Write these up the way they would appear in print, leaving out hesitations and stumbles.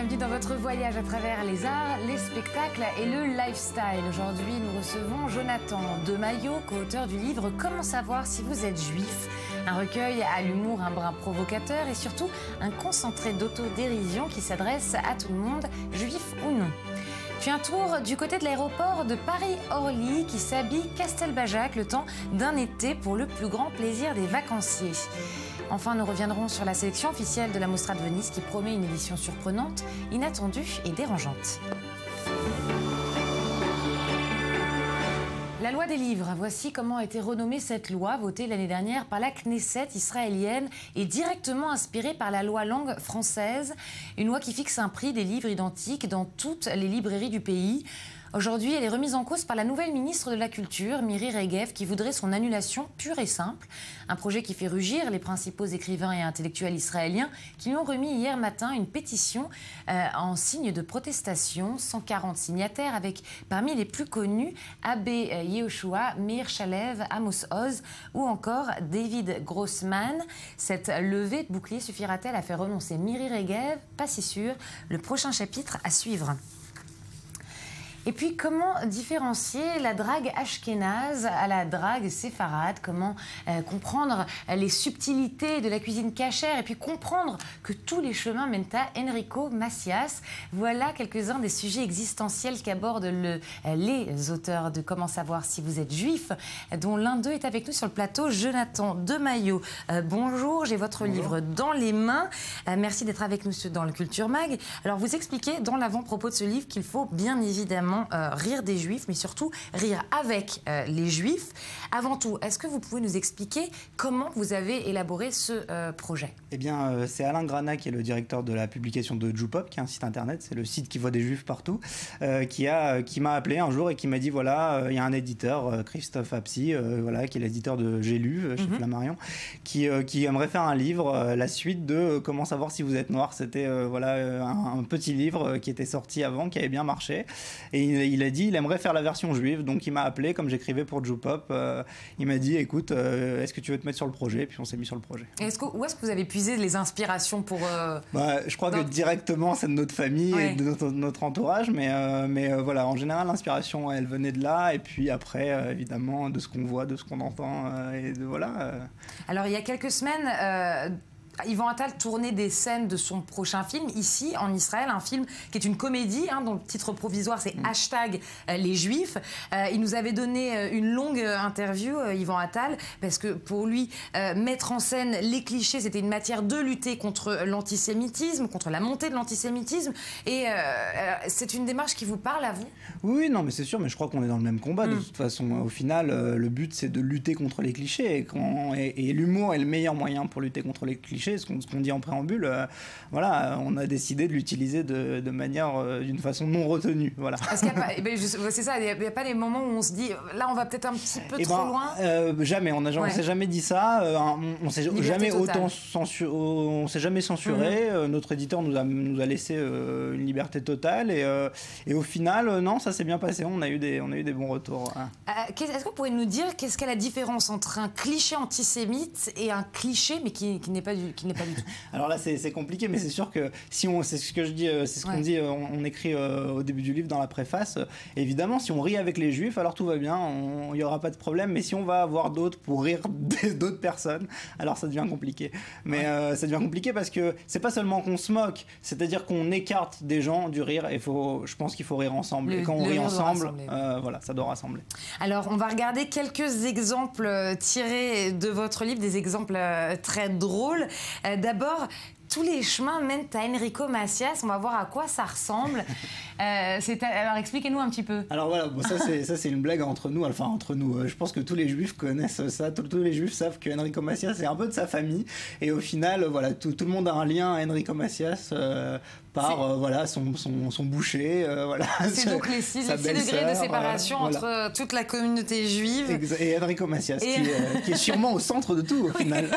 bienvenue dans votre voyage à travers les arts, les spectacles et le lifestyle. Aujourd'hui, nous recevons Jonathan Demaillot, co-auteur du livre « Comment savoir si vous êtes juif ?» Un recueil à l'humour un brin provocateur et surtout un concentré d'autodérision qui s'adresse à tout le monde, juif ou non. Puis un tour du côté de l'aéroport de Paris-Orly qui s'habille Castelbajac le temps d'un été pour le plus grand plaisir des vacanciers. Enfin, nous reviendrons sur la sélection officielle de la Mostra de Venise qui promet une édition surprenante, inattendue et dérangeante. La loi des livres, voici comment a été renommée cette loi votée l'année dernière par la Knesset israélienne et directement inspirée par la loi langue française, une loi qui fixe un prix des livres identiques dans toutes les librairies du pays. Aujourd'hui, elle est remise en cause par la nouvelle ministre de la Culture, Miri Regev, qui voudrait son annulation pure et simple. Un projet qui fait rugir les principaux écrivains et intellectuels israéliens qui lui ont remis hier matin une pétition en signe de protestation. 140 signataires avec, parmi les plus connus, Abbé Yehoshua, Meir Shalev, Amos Oz ou encore David Grossman. Cette levée de bouclier suffira-t-elle à faire renoncer Miri Regev? Pas si sûr. Le prochain chapitre à suivre. Et puis, comment différencier la drague ashkénaze à la drague séfarade? Comment comprendre les subtilités de la cuisine cachère et puis comprendre que tous les chemins mènent à Enrico Macias? Voilà quelques-uns des sujets existentiels qu'abordent les auteurs de Comment savoir si vous êtes juif, dont l'un d'eux est avec nous sur le plateau, Jonathan Demaillot. Bonjour, j'ai votre livre dans les mains. Merci d'être avec nous dans le Culture Mag. Alors, vous expliquez dans l'avant-propos de ce livre qu'il faut bien évidemment rire des juifs, mais surtout rire avec les juifs. Avant tout, est-ce que vous pouvez nous expliquer comment vous avez élaboré ce projet? Eh bien, c'est Alain Grana qui est le directeur de la publication de Jewpop, qui est un site internet, c'est le site qui voit des juifs partout, qui m'a appelé un jour et qui m'a dit, voilà, il y a un éditeur, Christophe Apsi, voilà, qui est l'éditeur de J'ai lu, chez Flammarion, qui aimerait faire un livre, la suite de Comment savoir si vous êtes noir. C'était voilà, un petit livre qui était sorti avant, qui avait bien marché, et il a dit il aimerait faire la version juive, donc il m'a appelé comme j'écrivais pour Jewpop. Il m'a dit écoute, est-ce que tu veux te mettre sur le projet? Et puis on s'est mis sur le projet. Où est-ce que vous avez puisé les inspirations pour je crois que directement c'est de notre famille et de notre entourage, mais voilà, en général l'inspiration elle venait de là, et puis après évidemment de ce qu'on voit, de ce qu'on entend, et de voilà. Alors il y a quelques semaines, Yvan Attal tournait des scènes de son prochain film, ici, en Israël, un film qui est une comédie, dont le titre provisoire, c'est Hashtag les Juifs. Il nous avait donné une longue interview, Yvan Attal, parce que pour lui, mettre en scène les clichés, c'était une matière de lutter contre l'antisémitisme, contre la montée de l'antisémitisme. Et c'est une démarche qui vous parle à vous? Oui, non, mais c'est sûr, mais je crois qu'on est dans le même combat. De toute façon, au final, le but, c'est de lutter contre les clichés. Et l'humour est le meilleur moyen pour lutter contre les clichés. Ce qu'on dit en préambule, voilà, on a décidé de l'utiliser de manière, d'une façon non retenue, voilà. C'est ça, il n'y a pas des moments où on se dit, là on va peut-être un petit peu trop loin. Jamais, on s'est jamais dit ça, on s'est jamais on s'est jamais censuré, notre éditeur nous a laissé une liberté totale, et au final, non, ça s'est bien passé, on a eu des bons retours. Est-ce que vous pouvez nous dire qu'est-ce qu'est la différence entre un cliché antisémite et un cliché, mais qui n'est pas du tout? Alors là, c'est compliqué, mais c'est sûr que si c'est ce que je dis, c'est ce qu'on dit, on écrit au début du livre dans la préface. Évidemment, si on rit avec les juifs, alors tout va bien, il n'y aura pas de problème. Mais si on va avoir d'autres pour rire d'autres personnes, alors ça devient compliqué. Mais ça devient compliqué parce que c'est pas seulement qu'on se moque, c'est-à-dire qu'on écarte des gens du rire. Et je pense qu'il faut rire ensemble. Et quand on rit ensemble, voilà, ça doit rassembler. Alors, on va regarder quelques exemples tirés de votre livre, des exemples très drôles. D'abord, tous les chemins mènent à Enrico Macias. On va voir à quoi ça ressemble. Alors, expliquez-nous un petit peu. Alors voilà, bon, ça c'est une blague entre nous. Enfin, entre nous. Je pense que tous les juifs connaissent ça. Tous les juifs savent que Enrico Macias c'est un peu de sa famille. Et au final, voilà, tout le monde a un lien à Enrico Macias par voilà, son boucher. Voilà, c'est donc les 6 degrés de séparation entre toute la communauté juive. Et Enrico Macias, qui est sûrement au centre de tout, au final.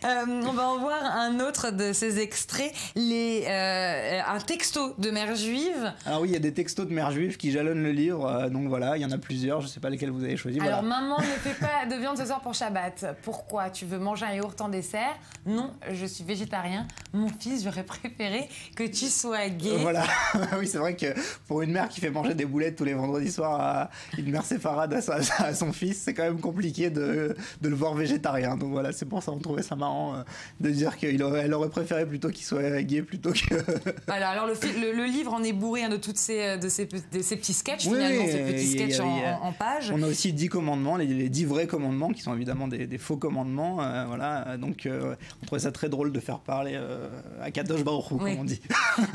On va en voir un autre de ces extraits, un texto de mère juive. Alors oui, il y a des textos de mère juive qui jalonnent le livre, donc voilà, il y en a plusieurs, je ne sais pas lesquels vous avez choisi. Alors voilà. maman ne fait pas de viande ce soir pour Shabbat. Pourquoi? Tu veux manger un yaourt en dessert? Non, je suis végétarien. Mon fils, j'aurais préféré que tu sois gay. Voilà, oui, c'est vrai que pour une mère qui fait manger des boulettes tous les vendredis soirs à une mère séfarade à son fils, c'est quand même compliqué de le voir végétarien. Donc voilà, c'est pour ça qu'on trouvait ça marrant de dire qu'elle aurait préféré plutôt qu'il soit gay plutôt que... Voilà, alors le livre en est bourré de ces petits sketchs, oui, finalement, oui, ces petits sketchs en pages. On a aussi 10 commandements, les 10 vrais commandements, qui sont évidemment des faux commandements. Voilà, donc on trouvait ça très drôle de faire parler à Kadosh Baruch Hu, comme on dit.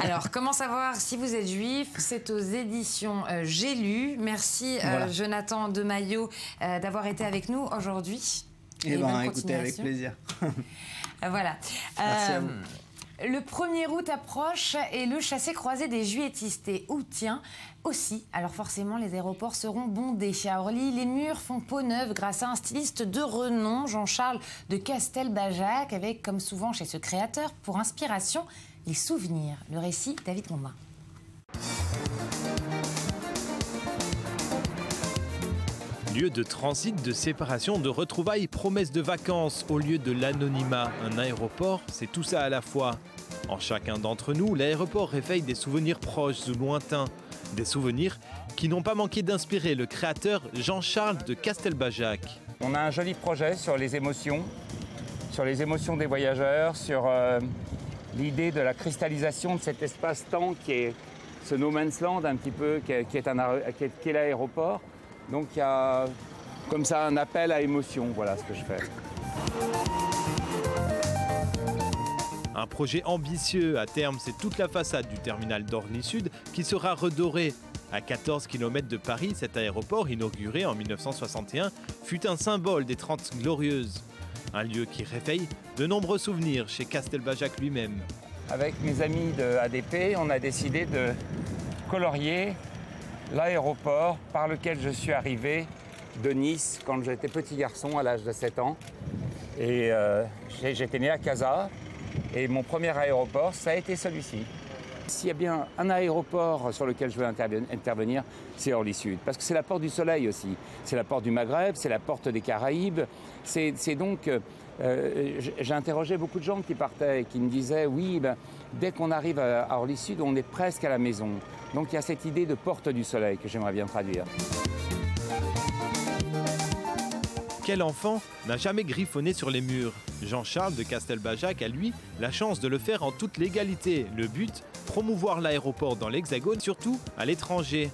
Alors, comment savoir si vous êtes juif? C'est aux éditions J'ai lu. Merci voilà. Jonathan Demaillot d'avoir été avec nous aujourd'hui. Eh bien, écoutez, avec plaisir. Voilà. Merci à vous. Le 1er août approche et le chassé-croisé des juilletistes est tiens, aussi. Alors forcément, les aéroports seront bondés. À Orly, les murs font peau neuve grâce à un styliste de renom, Jean-Charles de Castelbajac, avec, comme souvent chez ce créateur, pour inspiration, les souvenirs. Le récit, David Gombin. Lieu de transit, de séparation, de retrouvailles, promesses de vacances au lieu de l'anonymat. Un aéroport, c'est tout ça à la fois. En chacun d'entre nous, l'aéroport réveille des souvenirs proches ou lointains. Des souvenirs qui n'ont pas manqué d'inspirer le créateur Jean-Charles de Castelbajac. On a un joli projet sur les émotions des voyageurs, sur l'idée de la cristallisation de cet espace-temps qui est ce no man's land un petit peu, qui est l'aéroport. Donc il y a comme ça un appel à émotion, voilà ce que je fais. Un projet ambitieux, à terme c'est toute la façade du terminal d'Orly Sud qui sera redorée. À 14 km de Paris, cet aéroport, inauguré en 1961, fut un symbole des 30 Glorieuses. Un lieu qui réveille de nombreux souvenirs chez Castelbajac lui-même. Avec mes amis de ADP, on a décidé de colorier l'aéroport par lequel je suis arrivé de Nice quand j'étais petit garçon à l'âge de 7 ans. Et j'étais né à Casa et mon premier aéroport, ça a été celui-ci. S'il y a bien un aéroport sur lequel je veux intervenir, c'est Orly Sud. Parce que c'est la porte du soleil aussi. C'est la porte du Maghreb, c'est la porte des Caraïbes. C'est donc... j'ai interrogé beaucoup de gens qui partaient et qui me disaient oui, dès qu'on arrive à Orly Sud, on est presque à la maison. Donc il y a cette idée de porte du soleil que j'aimerais bien traduire. Quel enfant n'a jamais griffonné sur les murs? Jean-Charles de Castelbajac a, lui, la chance de le faire en toute légalité. Le but, promouvoir l'aéroport dans l'Hexagone, surtout à l'étranger.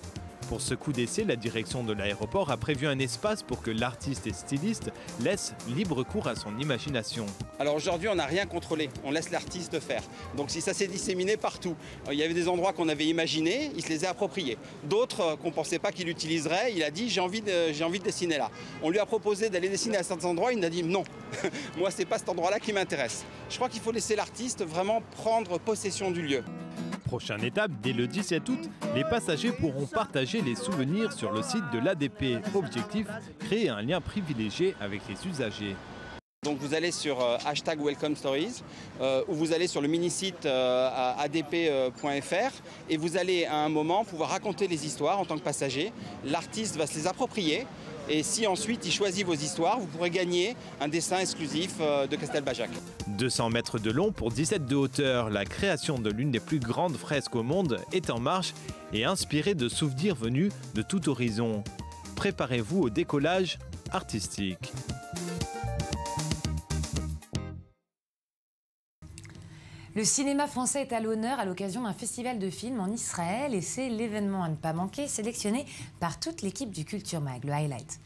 Pour ce coup d'essai, la direction de l'aéroport a prévu un espace pour que l'artiste et styliste laisse libre cours à son imagination. Alors aujourd'hui, on n'a rien contrôlé, on laisse l'artiste faire. Donc si ça s'est disséminé partout, il y avait des endroits qu'on avait imaginés, il se les a appropriés. D'autres qu'on ne pensait pas qu'il utiliserait, il a dit j'ai envie de dessiner là. On lui a proposé d'aller dessiner à certains endroits, il a dit non, moi c'est pas cet endroit-là qui m'intéresse. Je crois qu'il faut laisser l'artiste vraiment prendre possession du lieu. Prochaine étape, dès le 17 août, les passagers pourront partager les souvenirs sur le site de l'ADP. Objectif, créer un lien privilégié avec les usagers. Donc vous allez sur #WelcomeStories ou vous allez sur le mini-site adp.fr et vous allez à un moment pouvoir raconter les histoires en tant que passager. L'artiste va se les approprier et si ensuite il choisit vos histoires, vous pourrez gagner un dessin exclusif de Castelbajac. 200 mètres de long pour 17 de hauteur, la création de l'une des plus grandes fresques au monde est en marche et inspirée de souvenirs venus de tout horizon. Préparez-vous au décollage artistique. Le cinéma français est à l'honneur à l'occasion d'un festival de films en Israël et c'est l'événement à ne pas manquer, sélectionné par toute l'équipe du Culture Mag, le highlight.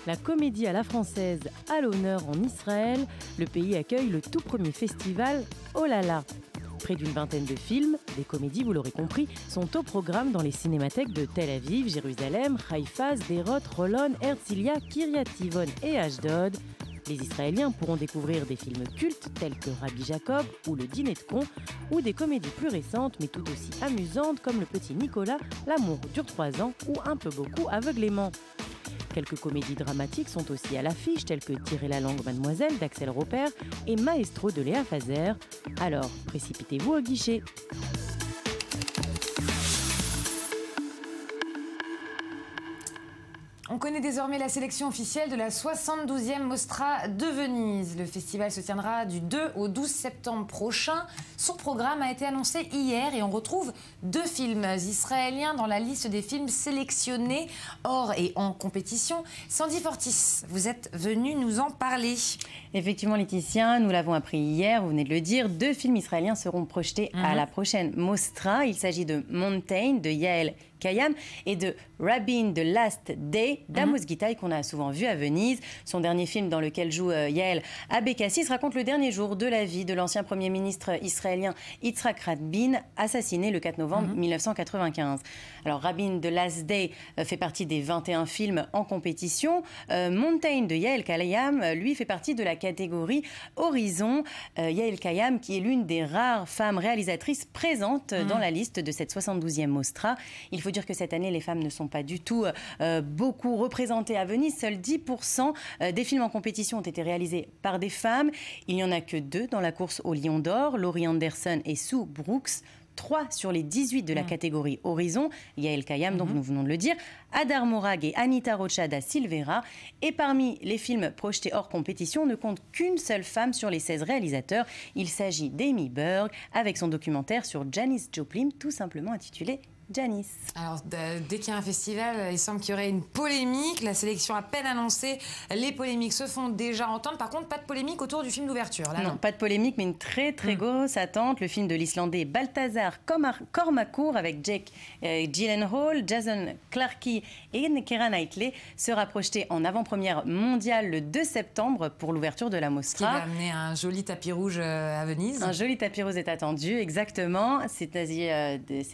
La comédie à la française à l'honneur en Israël. Le pays accueille le tout premier festival Oh là là. Près d'une vingtaine de films, des comédies, vous l'aurez compris, sont au programme dans les cinémathèques de Tel Aviv, Jérusalem, Haïfa, Sderot, Holon, Herzliya, Kiryat Tivon et Ashdod. Les Israéliens pourront découvrir des films cultes tels que Rabbi Jacob ou Le Dîner de cons, ou des comédies plus récentes mais tout aussi amusantes comme Le Petit Nicolas, L'amour dure 3 ans ou Un peu beaucoup aveuglément. Quelques comédies dramatiques sont aussi à l'affiche, telles que Tirer la langue mademoiselle d'Axel Roper et Maestro de Léa Fazer. Alors, précipitez-vous au guichet. On connaît désormais la sélection officielle de la 72e Mostra de Venise. Le festival se tiendra du 2 au 12 septembre prochain. Son programme a été annoncé hier et on retrouve 2 films israéliens dans la liste des films sélectionnés hors et en compétition. Sandy Fortis, vous êtes venue nous en parler. Effectivement, Laetitia, nous l'avons appris hier, vous venez de le dire, 2 films israéliens seront projetés à la prochaine Mostra. Il s'agit de Mountain de Yael Kayam et de Rabin The Last Day d'Amos Gitaï qu'on a souvent vu à Venise. Son dernier film dans lequel joue Yael Abekassis raconte le dernier jour de la vie de l'ancien Premier ministre israélien Yitzhak Rabin, assassiné le 4 novembre 1995. Alors Rabin The Last Day fait partie des 21 films en compétition. Mountain de Yael Kayam, lui, fait partie de la catégorie Horizon. Yael Kayam, qui est l'une des rares femmes réalisatrices présentes dans la liste de cette 72e Mostra. Il faut dire que cette année, les femmes ne sont pas du tout beaucoup représentées à Venise. Seuls 10% des films en compétition ont été réalisés par des femmes. Il n'y en a que 2 dans la course au Lion d'Or, Laurie Anderson et Sue Brooks. 3 sur les 18 de la catégorie Horizon, Yael Kayam, dont nous venons de le dire, Hadar Morag et Anita Rocha da Silveira. Et parmi les films projetés hors compétition, on ne compte qu'une seule femme sur les 16 réalisateurs. Il s'agit d'Amy Berg, avec son documentaire sur Janis Joplin, tout simplement intitulé Janis. Alors, dès qu'il y a un festival, il semble qu'il y aurait une polémique. La sélection à peine annoncée, les polémiques se font déjà entendre. Par contre, pas de polémique autour du film d'ouverture. Là, non, pas de polémique, mais une très très grosse attente. Le film de l'Islandais Balthazar Kormakur avec Jake Gyllenhaal, Jason Clarke et Keira Knightley sera projeté en avant-première mondiale le 2 septembre pour l'ouverture de la Mostra. Qui va amener un joli tapis rouge à Venise. Un joli tapis rouge est attendu, exactement. C'est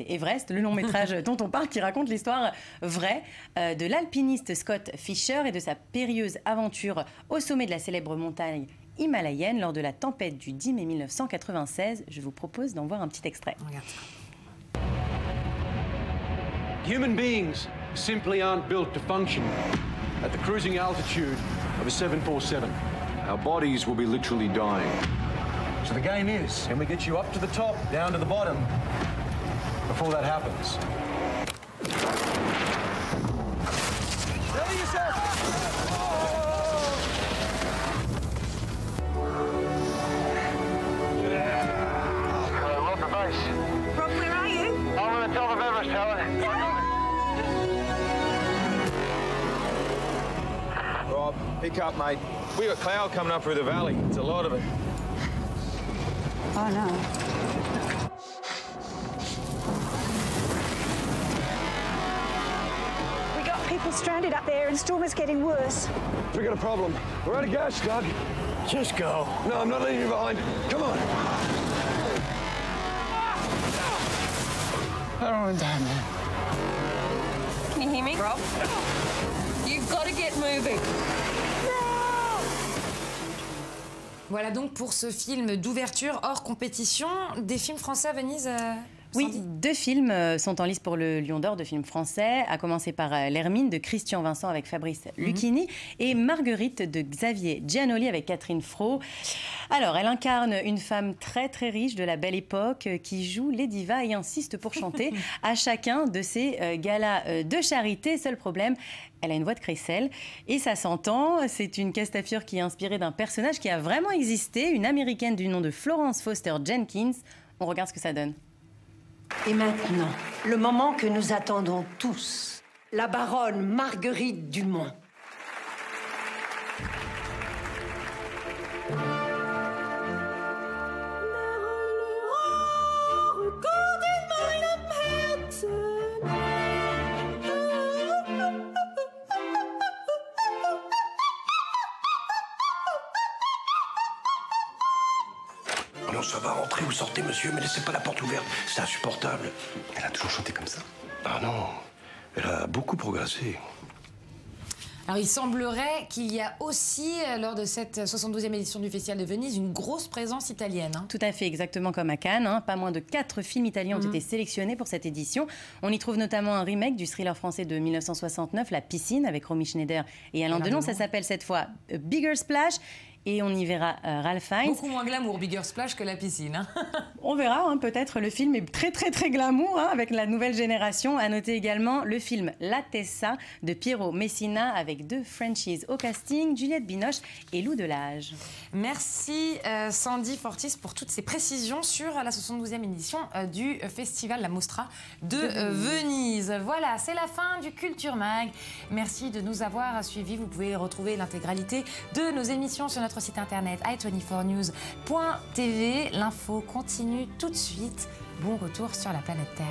Everest, le long métrage dont on parle, qui raconte l'histoire vraie de l'alpiniste Scott Fischer et de sa périlleuse aventure au sommet de la célèbre montagne himalayenne lors de la tempête du 10 mai 1996. Je vous propose d'en voir un petit extrait. Regarde. Human beings simply aren't built to function at the cruising altitude of a 747. Our bodies will be literally dying. So the game is, can we get you up to the top, down to the bottom, before that happens? Steady yourself! Hello, welcome to base. Rob, where are you? I'm on the top of Everest, Helen. Rob, pick up, mate. We got cloud coming up through the valley. It's a lot of it. Oh, no. We got people stranded up there and storm is getting worse. We got a problem. We're out of gas, Doug. Just go. No, I'm not leaving you behind. Come on. I don't want to die, man. Can you hear me? Rob? You've got to get moving. Voilà donc pour ce film d'ouverture hors compétition. Des films français à Venise Oui, Sandy 2 films sont en liste pour le Lion d'Or de films français, à commencer par L'Hermine de Christian Vincent avec Fabrice Lucchini et Marguerite de Xavier Giannoli avec Catherine Fro. Alors, elle incarne une femme très très riche de la Belle Époque qui joue les divas et insiste pour chanter à chacun de ses galas de charité. Seul problème, elle a une voix de crécelle et ça s'entend. C'est une castafiore qui est inspirée d'un personnage qui a vraiment existé, une américaine du nom de Florence Foster Jenkins. On regarde ce que ça donne. Et maintenant, le moment que nous attendons tous. La baronne Marguerite Dumont. Non, ça va, rentrer ou sortez, monsieur, mais laissez pas la porte ouverte. C'est insupportable. Elle a toujours chanté comme ça? Ah non, elle a beaucoup progressé. Alors, il semblerait qu'il y a aussi, lors de cette 72e édition du Festival de Venise, une grosse présence italienne. Tout à fait, exactement comme à Cannes. Pas moins de 4 films italiens ont été sélectionnés pour cette édition. On y trouve notamment un remake du thriller français de 1969, La Piscine, avec Romy Schneider et Alain Delon. Ça s'appelle cette fois A Bigger Splash. Et on y verra Ralph Fiennes. Beaucoup moins glamour, Bigger Splash, que La Piscine. On verra, peut-être. Le film est très, très, très glamour, avec la nouvelle génération. À noter également le film La Tessa de Piero Messina, avec 2 Frenchies au casting, Juliette Binoche et Lou Delage. Merci Sandy Fortis pour toutes ces précisions sur la 72e édition du festival La Mostra de Venise. Voilà, c'est la fin du Culture Mag. Merci de nous avoir suivis. Vous pouvez retrouver l'intégralité de nos émissions sur notre site internet i24news.tv. L'info continue tout de suite. Bon retour sur la planète Terre.